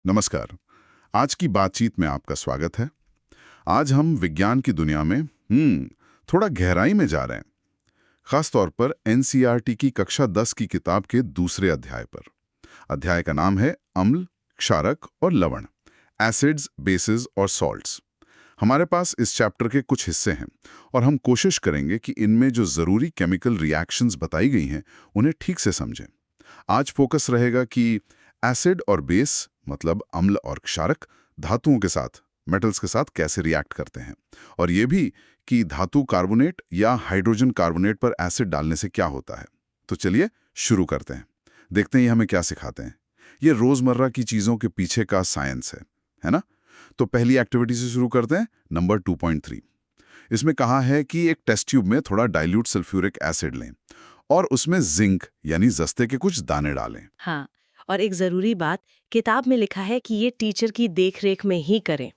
नमस्कार। आज की बातचीत में आपका स्वागत है। आज हम विज्ञान की दुनिया में थोड़ा गहराई में जा रहे हैं, खास तौर पर एनसीईआरटी की कक्षा 10 की किताब के दूसरे अध्याय पर। अध्याय का नाम है अम्ल, क्षारक और लवण, एसिड्स, बेसिस और सॉल्ट्स। हमारे पास इस चैप्टर के कुछ हिस्से हैं और हम कोशिश करेंगे कि इनमें जो जरूरी केमिकल रिएक्शंस बताई गई हैं उन्हें ठीक से समझें। आज फोकस रहेगा कि एसिड और बेस मतलब अम्ल और क्षारक धातुओं के साथ, मेटल्स के साथ कैसे रिएक्ट करते हैं, और ये भी कि धातु कार्बोनेट या हाइड्रोजन कार्बोनेट पर एसिड डालने से क्या होता है। तो चलिए शुरू करते हैं, देखते हैं ये हमें क्या सिखाते हैं। ये रोजमर्रा की चीजों के पीछे का साइंस है ना? तो पहली एक्टिविटी से शुरू करते हैं, नंबर 2.3। इसमें कहा है कि एक टेस्ट ट्यूब में थोड़ा डाइल्यूट सल्फ्यूरिक एसिड लें और उसमें जिंक यानी जस्ते के कुछ दाने डालें। हाँ, और एक जरूरी बात, किताब में लिखा है कि ये टीचर की देखरेख में ही करें।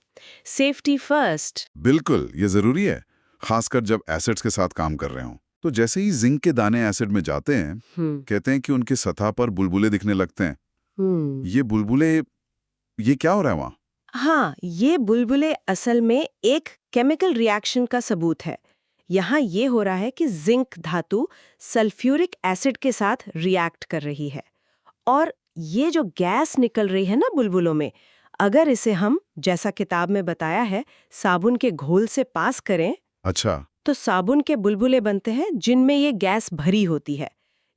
Safety first. बिल्कुल, ये जरूरी है, खासकर जब एसिड्स के साथ काम कर रहे हों। तो जैसे ही जिंक के दाने एसिड में जाते हैं, कहते हैं कि उनकी सतह पर बुलबुले दिखने लगते हैं। ये बुलबुले, ये क्या हो रहा है वहाँ? हाँ, ये बुलबुले असल में एक केमिकल रिएक्शन का सबूत है। यहाँ ये हो रहा है कि जिंक धातु सल्फ्यूरिक एसिड के साथ रिएक्ट कर रही है, और ये जो गैस निकल रही है ना बुलबुलों में, अगर इसे हम, जैसा किताब में बताया है, साबुन के घोल से पास करें, अच्छा। तो साबुन के बुलबुले बनते हैं जिनमें ये गैस भरी होती है।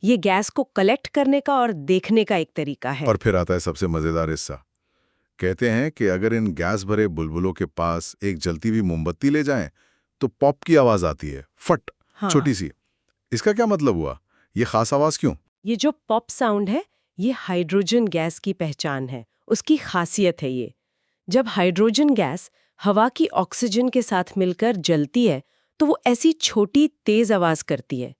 ये गैस को कलेक्ट करने का और देखने का एक तरीका है। और फिर आता है सबसे मजेदार हिस्सा। कहते हैं कि अगर इन गैस भरे बुलबुलों के पास एक जलती हुई मोमबत्ती ले जाएं, तो पॉप की आवाज आती है, फट, हाँ, छोटी सी। इसका क्या मतलब हुआ? ये खास आवाज क्यों? ये जो पॉप साउंड है, ये हाइड्रोजन गैस की पहचान है, उसकी खासियत है ये। जब हाइड्रोजन गैस हवा की ऑक्सीजन के साथ मिलकर जलती है, तो वो ऐसी छोटी तेज आवाज करती है।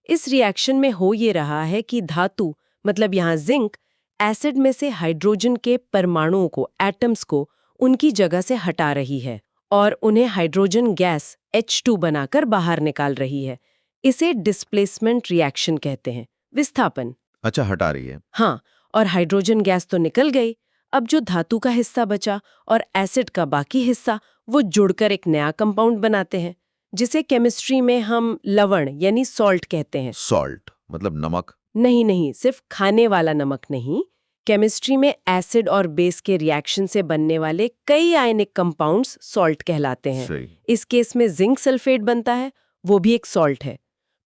इस रिएक्शन में हो ये रहा है कि धातु, मतलब यहाँ जिंक, एसिड में से हाइड्रोजन के परमाणुओं को, एटम्स को, उनकी जगह से हटा रही है और उन्हें हाइड्रोजन गैस H2 बनाकर बाहर निकाल रही है। इसे डिस्प्लेसमेंट रिएक्शन कहते हैं, विस्थापन। अच्छा, हटा रही है। हाँ, और हाइड्रोजन गैस तो निकल गई। अब जो धातु का हिस्सा बचा और एसिड का बाकी हिस्सा, वो जुड़कर एक नया कंपाउंड बनाते हैं, जिसे केमिस्ट्री में हम लवण यानी सॉल्ट कहते हैं। सॉल्ट मतलब नमक। नहीं, सिर्फ खाने वाला नमक नहीं। केमिस्ट्री में एसिड और बेस के रिएक्शन से बनने वाले कई आयनिक कंपाउंड्स सॉल्ट कहलाते हैं। सही। इस केस में जिंक सल्फेट बनता है, वो भी एक सॉल्ट है।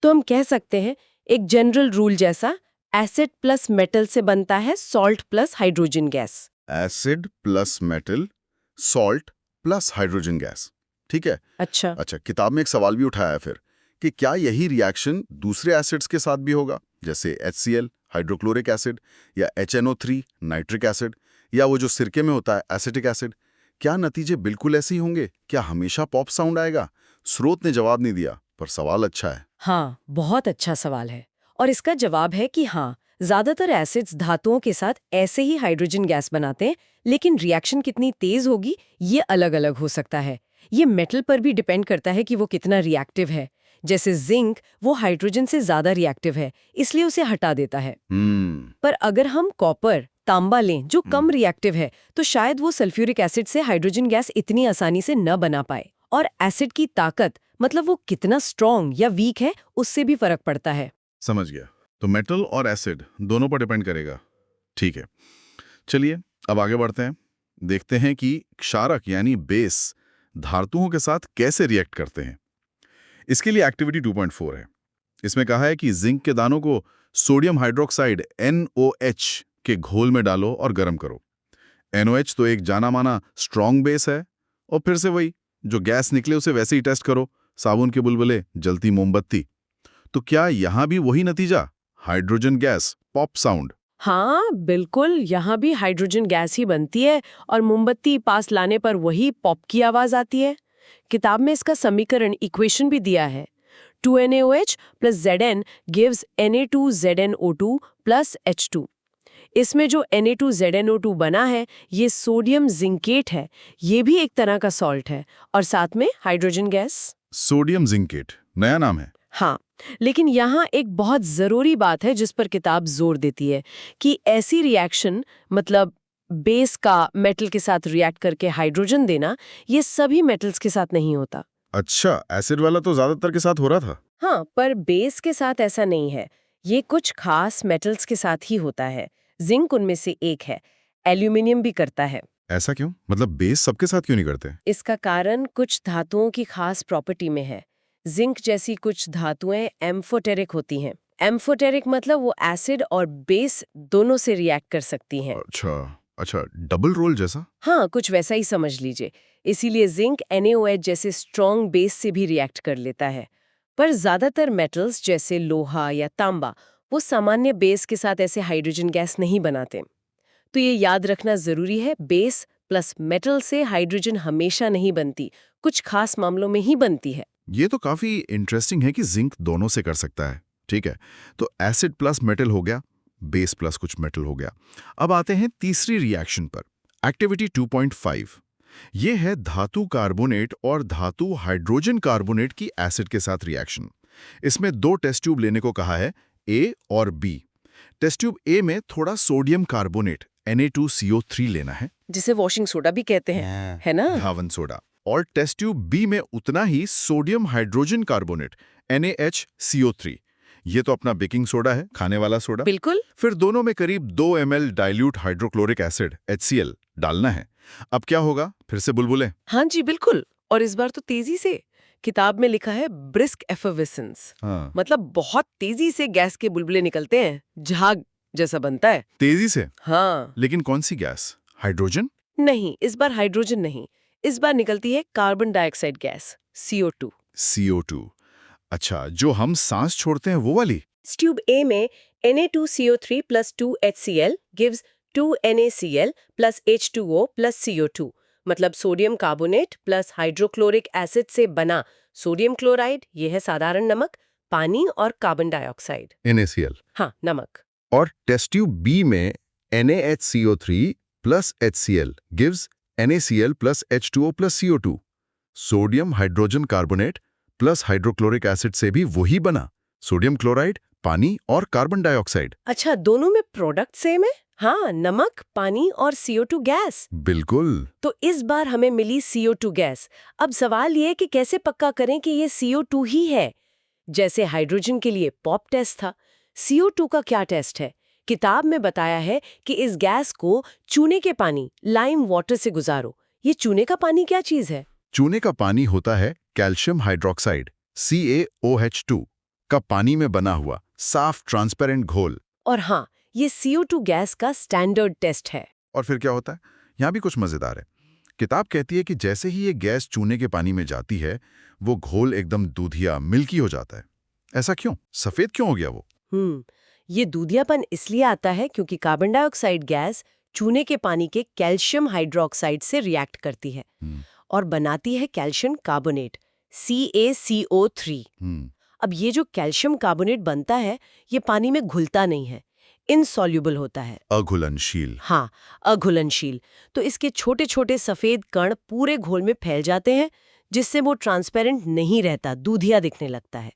तो हम कह सकते हैं, एक जनरल रूल जैसा, एसिड प्लस मेटल से बनता है salt plus hydrogen gas. Acid plus metal, salt plus hydrogen gas. ठीक है। अच्छा, अच्छा, किताब में एक सवाल भी उठाया है फिर कि क्या यही रिएक्शन दूसरे एसिड्स के साथ भी होगा, जैसे HCl हाइड्रोक्लोरिक एसिड या HNO3 नाइट्रिक एसिड, या वो जो सिरके में होता है एसिटिक एसिड। क्या नतीजे बिल्कुल ऐसे ही होंगे? क्या हमेशा पॉप साउंड आएगा? स्रोत ने जवाब नहीं दिया, पर सवाल अच्छा है। हाँ, बहुत अच्छा सवाल है। और इसका जवाब है कि हाँ, ज्यादातर एसिड्स धातुओं के साथ ऐसे ही हाइड्रोजन गैस बनाते हैं, लेकिन रिएक्शन कितनी तेज होगी ये अलग-अलग हो सकता है। ये मेटल पर भी डिपेंड करता है कि वो कितना रिएक्टिव है। जैसे जिंक, वो हाइड्रोजन से ज्यादा रिएक्टिव है, इसलिए उसे हटा देता है। पर अगर हम कॉपर, तांबा लें जो कम रिएक्टिव है, तो शायद वो सल्फ्यूरिक एसिड से हाइड्रोजन गैस इतनी आसानी से न बना पाए। और एसिड की ताकत, मतलब वो कितना स्ट्रॉन्ग या वीक है, उससे भी फर्क पड़ता है। समझ गया। तो मेटल और एसिड दोनों पर डिपेंड करेगा। ठीक है, चलिए अब आगे बढ़ते हैं, देखते हैं कि क्षारक यानी बेस धातुओं के साथ कैसे रिएक्ट करते हैं। इसके लिए एक्टिविटी 2.4 है। इसमें कहा है कि जिंक के दानों को सोडियम हाइड्रोक्साइड NOH के घोल में डालो और गर्म करो। NOH तो एक जाना माना स्ट्रॉन्ग बेस है, और फिर से वही, जो गैस निकले उसे वैसे ही टेस्ट करो, साबुन के बुलबुले, जलती मोमबत्ती। तो क्या यहां भी वही नतीजा, हाइड्रोजन गैस, पॉप साउंड? हाँ, बिल्कुल, यहाँ भी हाइड्रोजन गैस ही बनती है और मोमबत्ती पास लाने पर वही पॉप की आवाज आती है। किताब में इसका समीकरण, इक्वेशन भी दिया है। 2NaOH plus Zn gives Na2ZnO2 plus H2। इसमें जो Na2ZnO2 बना है, ये सोडियम जिंकेट है। ये भी एक तरह का सॉल्ट है, और साथ में हाइड्रोजन गैस। सोडियम जिंकेट नया नाम है। हाँ, लेकिन यहाँ एक बहुत जरूरी बात है जिस पर किताब जोर देती है, कि ऐसी रिएक्शन, मतलब बेस का मेटल के साथ रिएक्ट करके हाइड्रोजन देना, ये सभी मेटल्स के साथ नहीं होता। अच्छा, एसिड वाला तो ज्यादातर के साथ हो रहा था। हाँ, पर बेस के साथ ऐसा नहीं है। ये कुछ खास मेटल्स के साथ ही होता है। जिंक उनमें से एक है। एल्यूमिनियम भी करता है। ऐसा क्यों? मतलब बेस सबके साथ क्यों नहीं करते? इसका कारण कुछ धातुओं की खास प्रॉपर्टी में है। जिंक जैसी कुछ धातुएं एम्फोटेरिक होती हैं। एम्फोटेरिक मतलब वो एसिड और बेस दोनों से रिएक्ट कर सकती हैं। अच्छा, डबल रोल जैसा? हाँ, कुछ वैसा ही समझ लीजिए। इसीलिए जिंक NaOH जैसे स्ट्रॉन्ग बेस से भी रिएक्ट कर लेता है। पर ज्यादातर मेटल्स जैसे लोहा या तांबा वो सामान्य बेस के साथ ऐसे हाइड्रोजन गैस नहीं बनाते। तो ये याद रखना जरूरी है, बेस प्लस मेटल से हाइड्रोजन हमेशा नहीं बनती, कुछ खास मामलों में ही बनती है। ये तो काफी इंटरेस्टिंग है कि जिंक दोनों से कर सकता है। ठीक है, तो एसिड प्लस मेटल हो गया, बेस प्लस कुछ मेटल हो गया। अब आते हैं तीसरी रिएक्शन पर, एक्टिविटी 2.5। ये है धातु कार्बोनेट और धातु हाइड्रोजन कार्बोनेट की एसिड के साथ रिएक्शन। इसमें 2 टेस्ट ट्यूब लेने को कहा है, ए और बी। टेस्ट ट्यूब ए में थोड़ा सोडियम कार्बोनेट Na2CO3 लेना है, जिसे वॉशिंग सोडा भी कहते हैं, है ना? धावन सोडा। और टेस्ट ट्यूब बी में उतना ही सोडियम हाइड्रोजन कार्बोनेट NaHCO3। ये तो अपना बेकिंग सोडा है, खाने वाला सोडा। बिल्कुल। फिर दोनों में करीब 2 ml dilute hydrochloric acid HCl डालना है। अब क्या होगा? फिर से बुलबुले। हाँ जी, बिल्कुल। और इस बार तो तेजी से। किताब में लिखा है ब्रिस्क एफर्वेसेंस, हाँ, मतलब बहुत तेजी से गैस के बुलबुले निकलते हैं, झाग जैसा बनता है। तेजी से। हाँ। लेकिन कौन सी गैस? हाइड्रोजन? नहीं, इस बार हाइड्रोजन नहीं। इस बार निकलती है carbon dioxide gas, CO2। CO2। अच्छा, जो हम सांस छोड़ते हैं वो वाली? ट्यूब ए में Na2CO3 plus 2HCl gives 2NaCl plus H2O plus CO2, मतलब sodium carbonate plus hydrochloric acid से बना सोडियम क्लोराइड, ये है साधारण नमक, पानी और कार्बन डाइऑक्साइड। NaCl। हाँ, नमक। और टेस्ट ट्यूब बी में NaHCO3 plus HCl gives NaCl plus H2O plus CO2। Sodium hydrogen carbonate plus hydrochloric acid से भी वही बना, सोडियम क्लोराइड, पानी और कार्बन डाइऑक्साइड। अच्छा, दोनों में प्रोडक्ट सेम है? हाँ, नमक, पानी और CO2 गैस। बिल्कुल। तो इस बार हमें मिली CO2 गैस। अब सवाल ये कि कैसे पक्का करें कि ये CO2 ही है? जैसे हाइड्रोजन के लिए पॉप टेस्ट था, CO2 का क्या टेस्ट है? किताब में बताया है कि इस गैस को चूने के पानी, लाइम वाटर से गुजारो। ये चूने का पानी क्या चीज है? चूने का पानी होता है कैल्शियम हाइड्रोक्साइड CaOH2 का पानी में बना हुआ साफ ट्रांसपेरेंट घोल। और हाँ, ये CO2 गैस का स्टैंडर्ड टेस्ट है। और फिर क्या होता है? यहाँ भी कुछ मजेदार है। किताब कहती है कि जैसे ही ये गैस चूने के पानी में जाती है, वो घोल एकदम दूधिया, मिल्की हो जाता है। ऐसा क्यों? सफेद क्यों हो गया वो? ये दूधियापन इसलिए आता है क्योंकि कार्बन डाइऑक्साइड गैस चूने के पानी के कैल्शियम हाइड्रोक्साइड से रिएक्ट करती है और बनाती है कैल्शियम कार्बोनेट, CaCO3। अब ये जो कैल्शियम कार्बोनेट बनता है, ये पानी में घुलता नहीं है, इनसॉल्युबल होता है। अघुलनशील। हाँ, अघुलनशील। तो इसके छोटे छोटे सफेद कण पूरे घोल में फैल जाते हैं, जिससे वो ट्रांसपेरेंट नहीं रहता, दूधिया दिखने लगता है।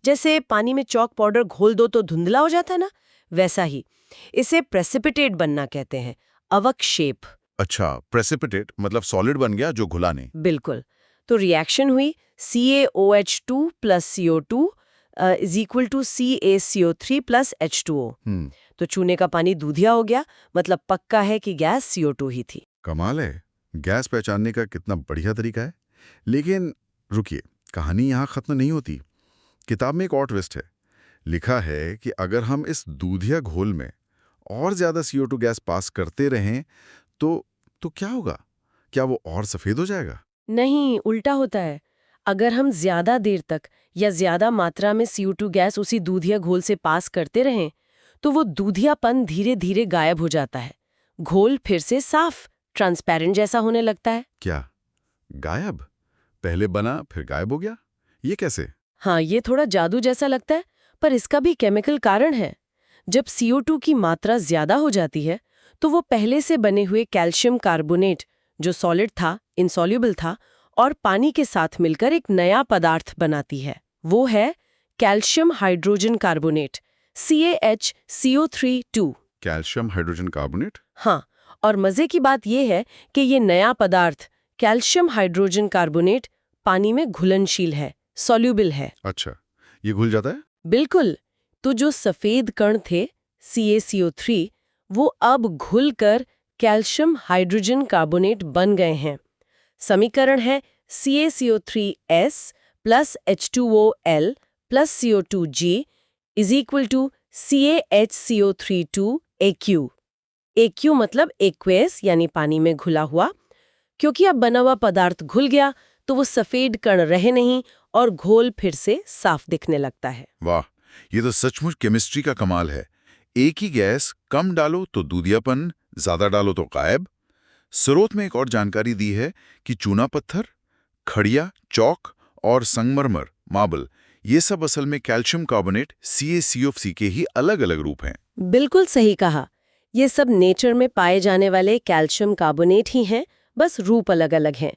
जैसे पानी में चॉक पाउडर घोल दो तो धुंधला हो जाता है ना, वैसा ही। इसे प्रेसिपिटेट बनना कहते हैं, अवक्षेप। अच्छा, प्रेसिपिटेट मतलब सॉलिड बन गया जो घुला नहीं। बिल्कुल। तो रिएक्शन हुई CaOH2 plus CO2 is equal to CaCO3 plus H2O। तो चूने का पानी दूधिया हो गया, मतलब पक्का है कि गैस CO2 ही थी। कमाल है, गैस पहचानने का कितना बढ़िया तरीका है। लेकिन रुकिए, कहानी यहाँ खत्म नहीं होती। किताब में एक और ट्विस्ट है। लिखा है कि अगर हम इस दूधिया घोल में और ज्यादा CO2 गैस पास करते रहें तो क्या होगा? क्या वो और सफेद हो जाएगा? नहीं, उल्टा होता है। अगर हम ज्यादा देर तक या ज्यादा मात्रा में CO2 गैस उसी दूधिया घोल से पास करते रहें, तो वो दूधियापन धीरे धीरे गायब हो जाता है। घोल फिर से साफ, ट्रांसपेरेंट जैसा होने लगता है। क्या गायब? पहले बना फिर गायब हो गया? ये कैसे? हाँ, ये थोड़ा जादू जैसा लगता है, पर इसका भी केमिकल कारण है। जब CO2 की मात्रा ज्यादा हो जाती है, तो वो पहले से बने हुए कैल्शियम कार्बोनेट, जो सॉलिड था, इनसॉल्युबल था, और पानी के साथ मिलकर एक नया पदार्थ बनाती है। वो है calcium hydrogen carbonate, CaHCO3 2। Calcium hydrogen carbonate? हाँ, और मजे की बात यह है कि ये नया पदार्थ कैल्शियम हाइड्रोजन कार्बोनेट पानी में घुलनशील है, सॉल्यूबल है। अच्छा, ये घुल जाता है? बिल्कुल। तो जो सफेद कण थे CaCO3 वो अब घुलकर कैल्शियम हाइड्रोजन कार्बोनेट बन गए हैं। समीकरण है CaCO3S plus H2OL plus CO2G is equal to CaHCO32AQ। AQ मतलब एक्वेस यानी पानी में घुला हुआ। क्योंकि अब बना हुआ पदार्थ घुल गया तो वो सफेद कण रहे नहीं और घोल फिर से साफ दिखने लगता है। वाह, ये तो सचमुच केमिस्ट्री का कमाल है। एक ही गैस कम डालो तो दूधियापन, ज्यादा डालो तो गायब। स्रोत में एक और जानकारी दी है कि चूना पत्थर, खड़िया, चौक और संगमरमर, मार्बल, ये सब असल में कैल्शियम कार्बोनेट CaCO3 के ही अलग-अलग रूप हैं। बिल्कुल सही कहा। ये सब नेचर में पाए जाने वाले कैल्शियम कार्बोनेट ही हैं, बस रूप अलग-अलग हैं।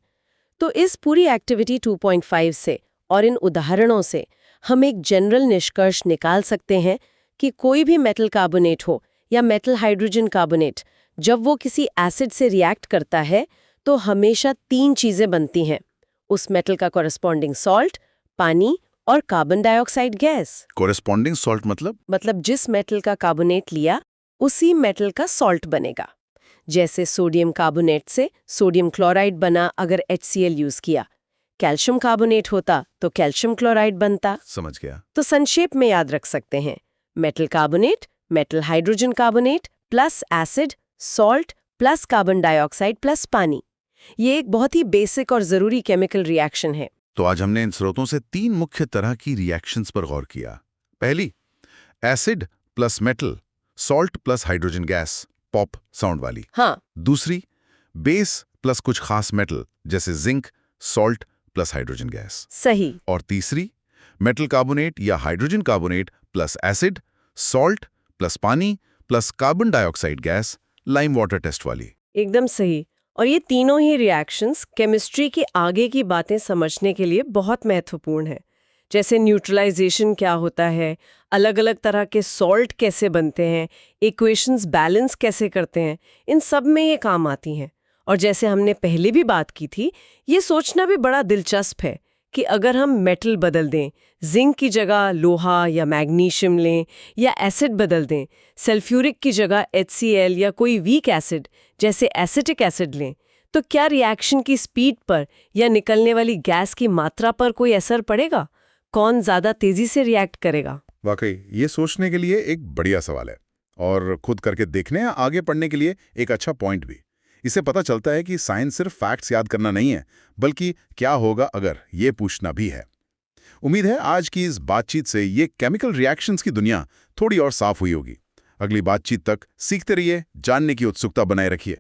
तो इस पूरी एक्टिविटी 2.5 से और इन उदाहरणों से हम एक जनरल निष्कर्ष निकाल सकते हैं कि कोई भी मेटल कार्बोनेट हो या मेटल हाइड्रोजन कार्बोनेट, जब वो किसी एसिड से रिएक्ट करता है तो हमेशा 3 चीजें बनती हैं। उस मेटल का कॉरेस्पॉन्डिंग सॉल्ट, पानी और carbon dioxide gas. Corresponding salt मतलब? जिस मेटल का कार्बोनेट लिया उसी मेटल का सॉल्ट बनेगा। जैसे सोडियम कार्बोनेट से सोडियम क्लोराइड बना अगर HCl यूज किया, कैल्शियम कार्बोनेट होता तो कैल्शियम क्लोराइड बनता। समझ गया। तो संक्षेप में याद रख सकते हैं, metal carbonate, metal hydrogen carbonate plus acid, salt plus carbon dioxide plus पानी। ये एक बहुत ही बेसिक और जरूरी केमिकल रिएक्शन है। तो आज हमने इन स्रोतों से 3 मुख्य तरह की रिएक्शंस पर गौर किया। पहली, acid plus metal, salt plus hydrogen gas, pop sound वाली। हाँ, दूसरी, बेस प्लस कुछ खास मेटल जैसे zinc, salt plus hydrogen gas. सही। और तीसरी, मेटल कार्बोनेट या hydrogen carbonate plus acid, salt plus पानी plus carbon dioxide gas, lime water test वाली। एकदम सही। और ये तीनों ही रिएक्शंस केमिस्ट्री के आगे की बातें समझने के लिए बहुत महत्वपूर्ण है। जैसे न्यूट्रलाइजेशन क्या होता है, अलग-अलग तरह के सॉल्ट कैसे बनते हैं, इक्वेशंस बैलेंस कैसे करते हैं, इन सब में ये काम आती हैं। और जैसे हमने पहले भी बात की थी, ये सोचना भी बड़ा दिलचस्प है कि अगर हम मेटल बदल दें, जिंक की जगह लोहा या मैग्नीशियम लें, या एसिड बदल दें, सल्फ्यूरिक की जगह HCl या कोई वीक एसिड जैसे एसिटिक एसिड लें, तो क्या रिएक्शन की स्पीड पर या निकलने वाली गैस की मात्रा पर कोई असर पड़ेगा? कौन ज़्यादा तेजी से रिएक्ट करेगा? वाकई ये सोचने के लिए एक बढ़िया सवाल है और खुद करके देखने या आगे पढ़ने के लिए एक अच्छा पॉइंट भी। इससे पता चलता है कि साइंस सिर्फ फैक्ट्स याद करना नहीं है, बल्कि क्या होगा अगर ये पूछना भी है। उम्मीद है आज की इस बातचीत से ये केमिकल रिएक्शंस की दुनिया थोड़ी और साफ हुई होगी। अगली बातचीत तक सीखते रहिए, जानने की उत्सुकता बनाए रखिए।